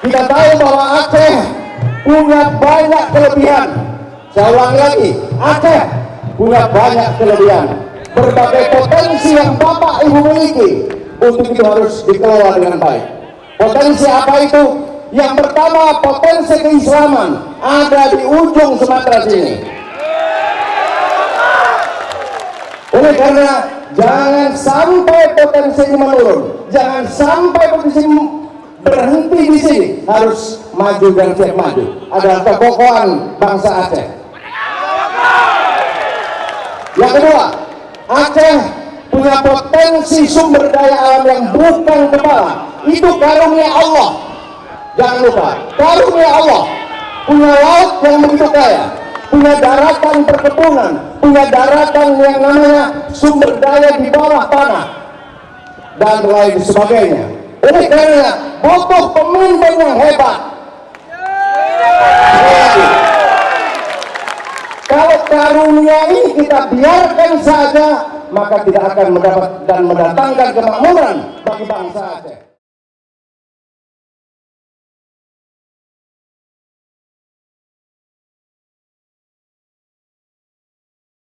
Kita tahu bahwa Aceh punya banyak kelebihan. Saya ulangi lagi, Aceh punya banyak kelebihan. Berbagai potensi yang Bapak Ibu miliki, untuk itu harus dikelola dengan baik. Potensi apa itu? Yang pertama, potensi keislaman ada di ujung Sumatera sini. Oleh karena jangan sampai potensi ini menurun, jangan sampai potensi ini berhenti di sini, harus maju dan siap maju. Adalah kekokohan bangsa Aceh. Yang kedua, Aceh punya potensi sumber daya alam yang bukan kepala. Itu karunia Allah. Jangan lupa, karunia Allah. Punya laut yang begitu kaya, punya daratan perkebunan, punya daratan yang namanya sumber daya di bawah tanah, dan lain sebagainya. Oleh karena butuh pemimpin yang hebat. Kalau karunia ini kita biarkan saja, maka tidak akan mendapat dan mendatangkan kemakmuran bagi bangsa Aceh.